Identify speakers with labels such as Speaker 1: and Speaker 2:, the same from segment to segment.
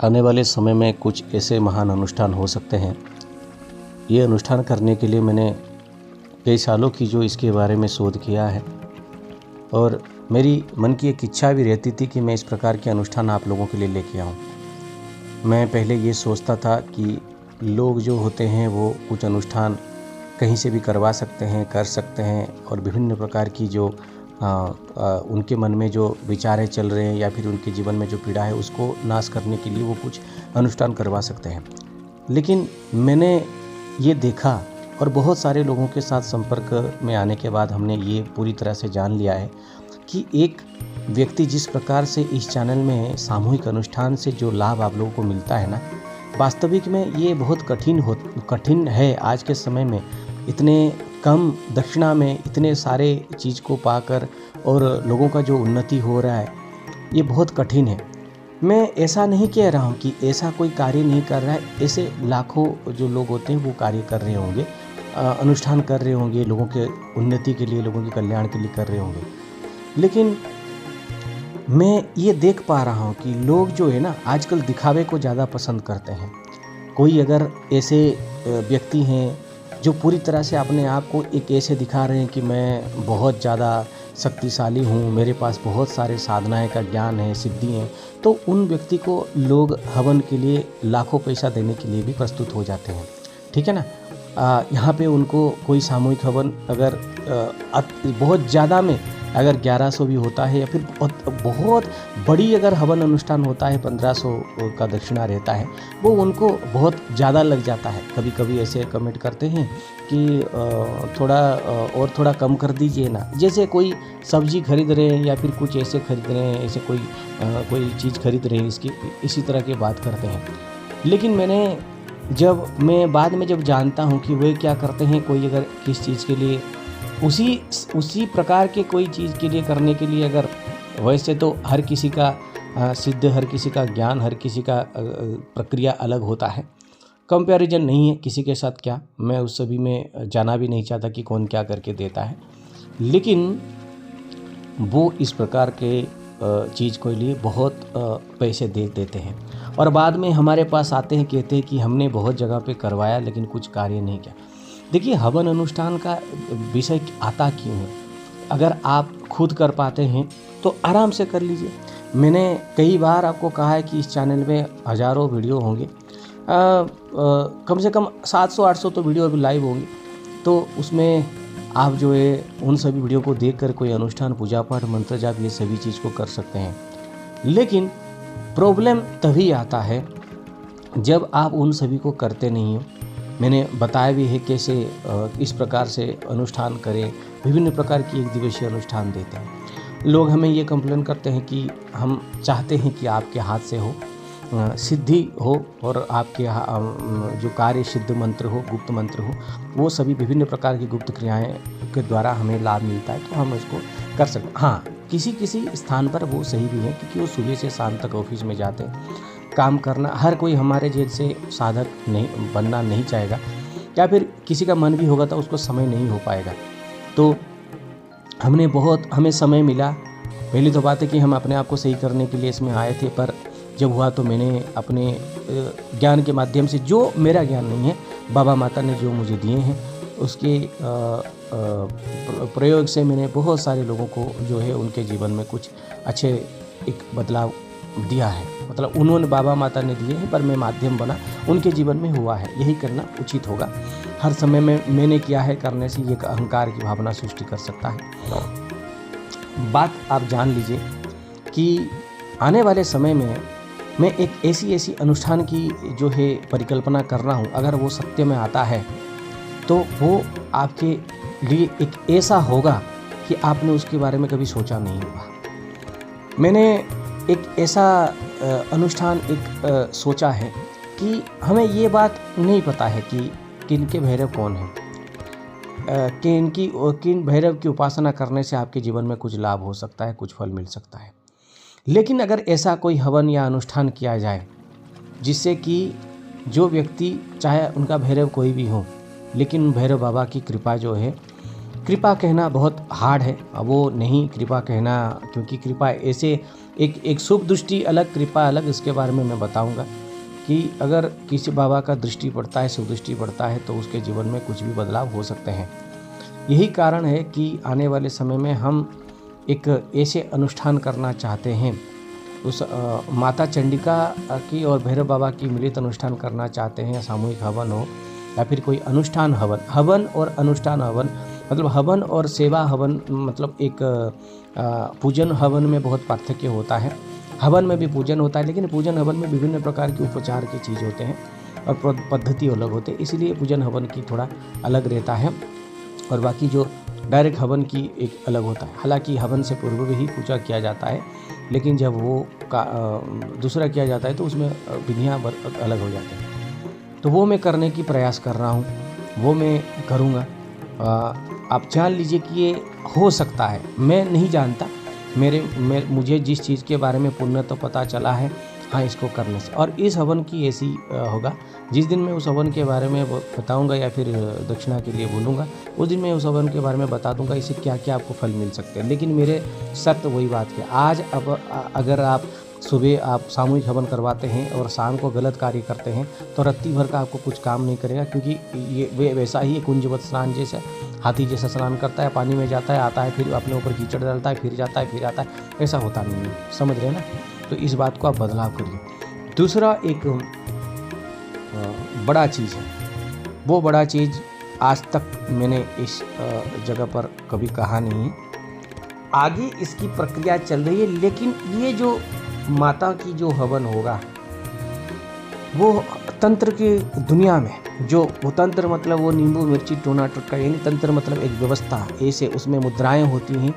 Speaker 1: आने वाले समय में कुछ ऐसे महान अनुष्ठान हो सकते हैं। ये अनुष्ठान करने के लिए मैंने कई सालों की जो इसके बारे में शोध किया है और मेरी मन की एक इच्छा भी रहती थी कि मैं इस प्रकार के अनुष्ठान आप लोगों के लिए लेके आऊँ। मैं पहले ये सोचता था कि लोग जो होते हैं वो कुछ अनुष्ठान कहीं से भी करवा सकते हैं, कर सकते हैं और विभिन्न प्रकार की जो उनके मन में जो विचारें चल रहे हैं या फिर उनके जीवन में जो पीड़ा है उसको नाश करने के लिए वो कुछ अनुष्ठान करवा सकते हैं। लेकिन मैंने ये देखा और बहुत सारे लोगों के साथ संपर्क में आने के बाद हमने ये पूरी तरह से जान लिया है कि एक व्यक्ति जिस प्रकार से इस चैनल में सामूहिक अनुष्ठान से जो लाभ आप लोगों को मिलता है ना, वास्तविक में ये बहुत कठिन है। आज के समय में इतने कम दक्षिणा में इतने सारे चीज़ को पाकर और लोगों का जो उन्नति हो रहा है ये बहुत कठिन है। मैं ऐसा नहीं कह रहा हूँ कि ऐसा कोई कार्य नहीं कर रहा है, ऐसे लाखों जो लोग होते हैं वो कार्य कर रहे होंगे, अनुष्ठान कर रहे होंगे, लोगों के उन्नति के लिए, लोगों के कल्याण के लिए कर रहे होंगे। लेकिन मैं ये देख पा रहा हूँ कि लोग जो है ना आजकल दिखावे को ज़्यादा पसंद करते हैं। कोई अगर ऐसे व्यक्ति हैं जो पूरी तरह से अपने आप को एक ऐसे दिखा रहे हैं कि मैं बहुत ज़्यादा शक्तिशाली हूँ, मेरे पास बहुत सारे साधनाएं का ज्ञान है, सिद्धि है, तो उन व्यक्ति को लोग हवन के लिए लाखों पैसा देने के लिए भी प्रस्तुत हो जाते हैं। ठीक है ना। यहाँ पे उनको कोई सामूहिक हवन अगर बहुत ज़्यादा में अगर 1100 भी होता है या फिर बहुत बड़ी अगर हवन अनुष्ठान होता है 1500 का दक्षिणा रहता है, वो उनको बहुत ज़्यादा लग जाता है। कभी कभी ऐसे कमेंट करते हैं कि थोड़ा कम कर दीजिए ना। जैसे कोई सब्जी खरीद रहे हैं या फिर कुछ ऐसे खरीद रहे हैं, ऐसे कोई चीज़ खरीद रहे हैं, इसी तरह की बात करते हैं। लेकिन मैं बाद में जब जानता हूँ कि वे क्या करते हैं, कोई अगर किस चीज़ के लिए उसी प्रकार के कोई चीज़ के लिए करने के लिए अगर वैसे तो हर किसी का सिद्ध, हर किसी का ज्ञान, हर किसी का प्रक्रिया अलग होता है। कंपैरिजन नहीं है किसी के साथ क्या, मैं उस सभी में जाना भी नहीं चाहता कि कौन क्या करके देता है। लेकिन वो इस प्रकार के चीज़ के लिए बहुत पैसे दे देते हैं और बाद में हमारे पास आते हैं, कहते हैं कि हमने बहुत जगह पे करवाया लेकिन कुछ कार्य नहीं किया। देखिए, हवन अनुष्ठान का विषय आता क्यों है? अगर आप खुद कर पाते हैं तो आराम से कर लीजिए। मैंने कई बार आपको कहा है कि इस चैनल में हज़ारों वीडियो होंगे, कम से कम 700-800 तो वीडियो अभी लाइव होंगी। तो उसमें आप जो है उन सभी वीडियो को देखकर कोई अनुष्ठान, पूजा पाठ, मंत्र जाप ये सभी चीज़ को कर सकते हैं। लेकिन प्रॉब्लम तभी आता है जब आप उन सभी को करते नहीं हो। मैंने बताया भी है कैसे इस प्रकार से अनुष्ठान करें, विभिन्न प्रकार की एक दिवसीय अनुष्ठान देते हैं। लोग हमें ये कंप्लेन करते हैं कि हम चाहते हैं कि आपके हाथ से हो, सिद्धि हो और आपके जो कार्य सिद्ध मंत्र हो, गुप्त मंत्र हो, वो सभी विभिन्न प्रकार की गुप्त क्रियाएं के द्वारा हमें लाभ मिलता है, तो हम इसको कर सकते हैं। हाँ, किसी स्थान पर वो सही भी है क्योंकि वो सुबह से शाम तक ऑफिस में जाते हैं, काम करना। हर कोई हमारे जैसे साधक नहीं बनना नहीं चाहेगा, या फिर किसी का मन भी होगा तो उसको समय नहीं हो पाएगा। तो हमें समय मिला। पहली तो बात है कि हम अपने आप को सही करने के लिए इसमें आए थे, पर जब हुआ तो मैंने अपने ज्ञान के माध्यम से, जो मेरा ज्ञान नहीं है, बाबा माता ने जो मुझे दिए हैं उसके प्रयोग से मैंने बहुत सारे लोगों को जो है उनके जीवन में कुछ अच्छे एक बदलाव दिया है। मतलब उन्होंने, बाबा माता ने दिए हैं पर मैं माध्यम बना, उनके जीवन में हुआ है। यही करना उचित होगा। हर समय में मैंने किया है करने से ये अहंकार की भावना सृष्टि कर सकता है। बात आप जान लीजिए कि आने वाले समय में मैं एक ऐसी अनुष्ठान की जो है परिकल्पना कर रहा हूँ। अगर वो सत्य में आता है तो वो आपके लिए एक ऐसा होगा कि आपने उसके बारे में कभी सोचा नहीं होगा। मैंने एक ऐसा अनुष्ठान सोचा है कि हमें ये बात नहीं पता है कि किनके भैरव कौन है, किन भैरव की उपासना करने से आपके जीवन में कुछ लाभ हो सकता है, कुछ फल मिल सकता है। लेकिन अगर ऐसा कोई हवन या अनुष्ठान किया जाए जिससे कि जो व्यक्ति, चाहे उनका भैरव कोई भी हो, लेकिन भैरव बाबा की कृपा जो है कृपा कहना बहुत हार्ड है, वो नहीं कृपा कहना, क्योंकि कृपा ऐसे एक शुभ दृष्टि अलग, कृपा अलग, इसके बारे में मैं बताऊंगा कि अगर किसी बाबा का दृष्टि पड़ता है, शुभ दृष्टि पड़ता है, तो उसके जीवन में कुछ भी बदलाव हो सकते हैं। यही कारण है कि आने वाले समय में हम एक ऐसे अनुष्ठान करना चाहते हैं, उस माता चंडिका की और भैरव बाबा की मिलित अनुष्ठान करना चाहते हैं, सामूहिक हवन हो या फिर कोई अनुष्ठान हवन। हवन और अनुष्ठान हवन मतलब हवन और सेवा हवन, मतलब एक पूजन हवन में बहुत पार्थक्य होता है। हवन में भी पूजन होता है, लेकिन पूजन हवन में विभिन्न प्रकार के उपचार की चीज़ होते हैं और पद्धति अलग होते हैं, इसलिए पूजन हवन की थोड़ा अलग रहता है और बाकी जो डायरेक्ट हवन की एक अलग होता है। हालांकि हवन से पूर्व भी पूजा किया जाता है, लेकिन जब वो दूसरा किया जाता है तो उसमें विधियाँ अलग हो जाती हैं। तो वो मैं करने की प्रयास कर रहा हूँ, वो मैं करूँगा। आप जान लीजिए कि ये हो सकता है, मैं नहीं जानता, मुझे जिस चीज़ के बारे में पुण्य तो पता चला है, हाँ, इसको करने से। और इस हवन की ऐसी होगा, जिस दिन मैं उस हवन के बारे में बताऊंगा या फिर दक्षिणा के लिए बोलूँगा, उस दिन मैं उस हवन के बारे में बता दूंगा इससे क्या क्या आपको फल मिल सकते हैं। लेकिन मेरे शर्त वही बात है, आज अब अगर आप सुबह आप सामूहिक हवन करवाते हैं और शाम को गलत कार्य करते हैं तो रत्ती भर का आपको कुछ काम नहीं करेगा, क्योंकि ये वैसा ही है, कुंजवत स्नान जैसा, हाथी जैसा स्नान करता है, पानी में जाता है, आता है, फिर अपने ऊपर कीचड़ डालता है, फिर जाता है, फिर आता है, ऐसा होता नहीं है, समझ रहे हैं ना। तो इस बात को आप बदलाव करिए। दूसरा एक बड़ा चीज़ है, वो बड़ा चीज़ आज तक मैंने इस जगह पर कभी कहा नहीं है, आगे इसकी प्रक्रिया चल रही है। लेकिन ये जो माता की जो हवन होगा, वो तंत्र की दुनिया में जो वो तंत्र मतलब वो नींबू मिर्ची टोना टुटका, यानी तंत्र मतलब एक व्यवस्था, ऐसे उसमें मुद्राएं होती हैं,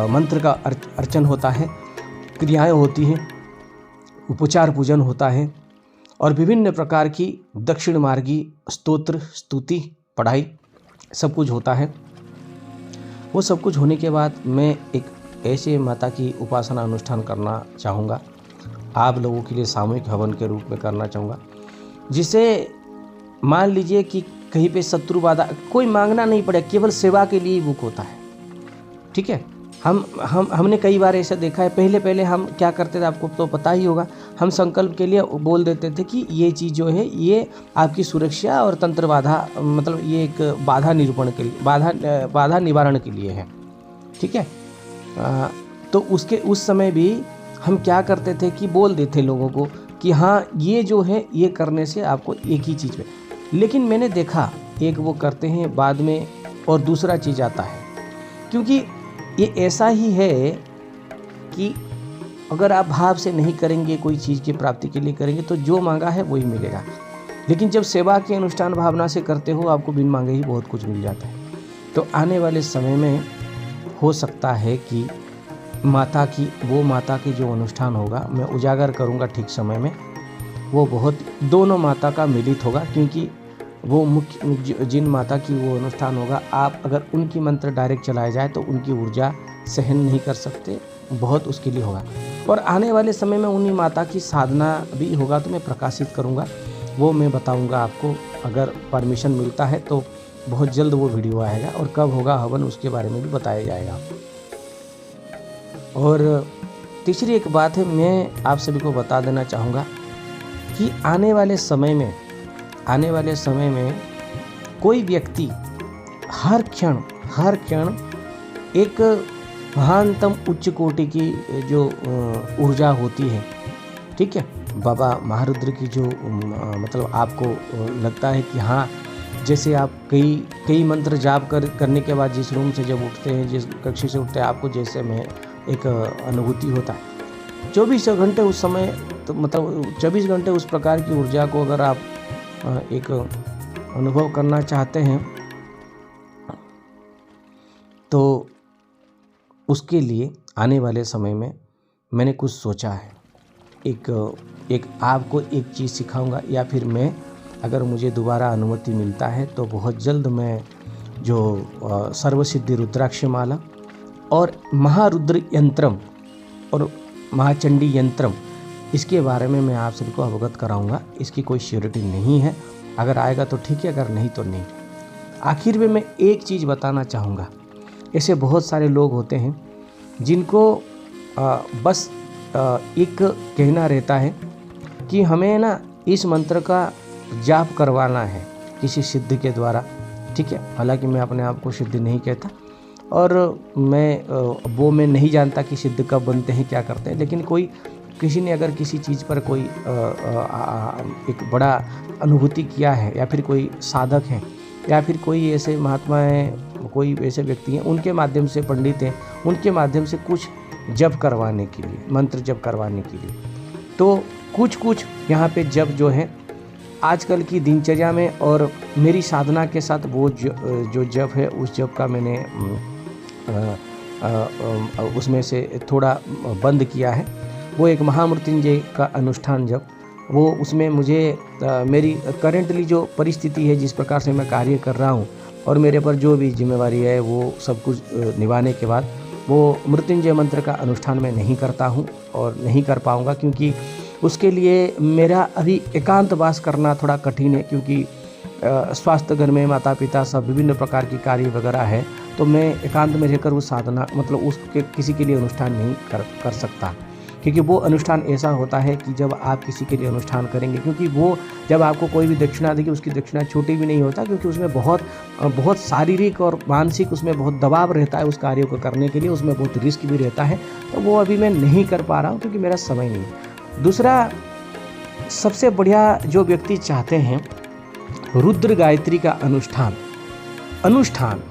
Speaker 1: मंत्र का अर्चन होता है, क्रियाएं होती हैं, उपचार पूजन होता है और विभिन्न प्रकार की दक्षिण मार्गी स्तोत्र स्तुति पढ़ाई सब कुछ होता है। वो सब कुछ होने के बाद मैं एक ऐसे माता की उपासना अनुष्ठान करना चाहूँगा, आप लोगों के लिए सामूहिक हवन के रूप में करना चाहूँगा, जिसे मान लीजिए कि कहीं पे शत्रु बाधा कोई मांगना नहीं पड़े, केवल सेवा के लिए बुक होता है। ठीक है, हमने कई बार ऐसा देखा है। पहले हम क्या करते थे, आपको तो पता ही होगा, हम संकल्प के लिए बोल देते थे कि ये चीज़ जो है ये आपकी सुरक्षा और तंत्र बाधा, मतलब ये एक बाधा निरूपण के लिए, बाधा निवारण के लिए है। ठीक है, तो उस समय भी हम क्या करते थे कि बोल देते लोगों को कि हाँ ये जो है ये करने से आपको एक ही चीज़ में। लेकिन मैंने देखा एक वो करते हैं बाद में और दूसरा चीज़ आता है, क्योंकि ये ऐसा ही है कि अगर आप भाव से नहीं करेंगे, कोई चीज़ की प्राप्ति के लिए करेंगे तो जो मांगा है वही मिलेगा। लेकिन जब सेवा के अनुष्ठान भावना से करते हो, आपको बिन मांगे ही बहुत कुछ मिल जाता है। तो आने वाले समय में हो सकता है कि माता की जो अनुष्ठान होगा, मैं उजागर करूंगा ठीक समय में, वो बहुत दोनों माता का मिलित होगा, क्योंकि वो मुख्य जिन माता की वो अनुष्ठान होगा, आप अगर उनकी मंत्र डायरेक्ट चलाया जाए तो उनकी ऊर्जा सहन नहीं कर सकते, बहुत उसके लिए होगा। और आने वाले समय में उन्हीं माता की साधना भी होगा, तो मैं प्रकाशित करूँगा, वो मैं बताऊँगा आपको, अगर परमिशन मिलता है तो बहुत जल्द वो वीडियो आएगा। और कब होगा हवन उसके बारे में भी बताया जाएगा। और तीसरी एक बात है, मैं आप सभी को बता देना चाहूँगा कि आने वाले समय में कोई व्यक्ति हर क्षण एक महानतम उच्च कोटि की जो ऊर्जा होती है, ठीक है, बाबा महारुद्र की जो मतलब आपको लगता है कि हाँ, जैसे आप कई मंत्र जाप करने के बाद जिस रूम से जब उठते हैं, जिस कक्ष से उठते हैं, आपको जैसे में एक अनुभूति होता है 24 घंटे उस समय, तो मतलब 24 घंटे उस प्रकार की ऊर्जा को अगर आप एक अनुभव करना चाहते हैं तो उसके लिए आने वाले समय में मैंने कुछ सोचा है। एक आपको एक चीज़ सिखाऊंगा, या फिर मैं अगर मुझे दोबारा अनुमति मिलता है तो बहुत जल्द मैं जो सर्वसिद्धि रुद्राक्ष माला और महारुद्र यंत्रम और महाचंडी यंत्रम, इसके बारे में मैं आप सभी को अवगत कराऊंगा। इसकी कोई श्योरिटी नहीं है, अगर आएगा तो ठीक है, अगर नहीं तो नहीं। आखिर में मैं एक चीज़ बताना चाहूँगा, ऐसे बहुत सारे लोग होते हैं जिनको बस एक कहना रहता है कि हमें ना इस मंत्र का जाप करवाना है किसी सिद्ध के द्वारा, ठीक है। हालांकि मैं अपने आप को सिद्ध नहीं कहता और मैं नहीं जानता कि सिद्ध कब बनते हैं, क्या करते हैं, लेकिन किसी ने अगर किसी चीज़ पर कोई एक बड़ा अनुभूति किया है, या फिर कोई साधक है, या फिर कोई ऐसे महात्मा हैं, कोई ऐसे व्यक्ति हैं, उनके माध्यम से, पंडित हैं, उनके माध्यम से कुछ जप करवाने के लिए, मंत्र जप करवाने के लिए, तो कुछ यहाँ पे जप जो है आजकल की दिनचर्या में और मेरी साधना के साथ वो जो जप है, उस जप का मैंने उसमें से थोड़ा बंद किया है। वो एक महामृत्युंजय का अनुष्ठान जप, वो उसमें मुझे मेरी करेंटली जो परिस्थिति है, जिस प्रकार से मैं कार्य कर रहा हूँ और मेरे पर जो भी जिम्मेवारी है, वो सब कुछ निभाने के बाद वो मृत्युंजय मंत्र का अनुष्ठान मैं नहीं करता हूँ और नहीं कर पाऊँगा, क्योंकि उसके लिए मेरा अभी एकांतवास करना थोड़ा कठिन है, क्योंकि स्वास्थ्य घर में माता पिता सब विभिन्न प्रकार की कार्य वगैरह है, तो मैं एकांत में रहकर वो साधना मतलब उसके किसी के लिए अनुष्ठान नहीं कर सकता, क्योंकि वो अनुष्ठान ऐसा होता है कि जब आप किसी के लिए अनुष्ठान करेंगे, क्योंकि वो जब आपको कोई भी दक्षिणा देगी, उसकी दक्षिणा छोटी भी नहीं होता, क्योंकि उसमें बहुत शारीरिक और मानसिक उसमें बहुत दबाव रहता है उस कार्य को करने के लिए, उसमें बहुत रिस्क भी रहता है। तो वो अभी मैं नहीं कर पा रहा हूँ क्योंकि मेरा समय नहीं है। दूसरा, सबसे बढ़िया जो व्यक्ति चाहते हैं रुद्र गायत्री का अनुष्ठान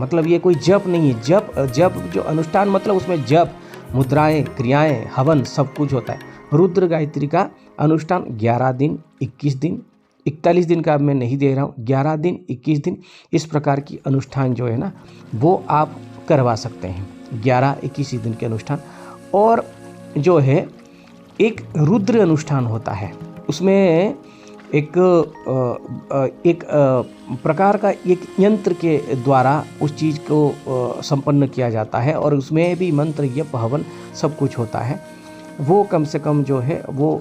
Speaker 1: मतलब ये कोई जप नहीं है, जप जो अनुष्ठान मतलब उसमें जप, मुद्राएं, क्रियाएं, हवन सब कुछ होता है। रुद्र गायत्री का अनुष्ठान 11 दिन, 21 दिन, 41 दिन का अब मैं नहीं दे रहा हूँ, 11 दिन, 21 दिन, इस प्रकार की अनुष्ठान जो है ना, वो आप करवा सकते हैं, 11-21 दिन के अनुष्ठान। और जो है एक रुद्र अनुष्ठान होता है, उसमें एक प्रकार का एक यंत्र के द्वारा उस चीज़ को संपन्न किया जाता है, और उसमें भी मंत्र, यप, हवन सब कुछ होता है। वो कम से कम जो है वो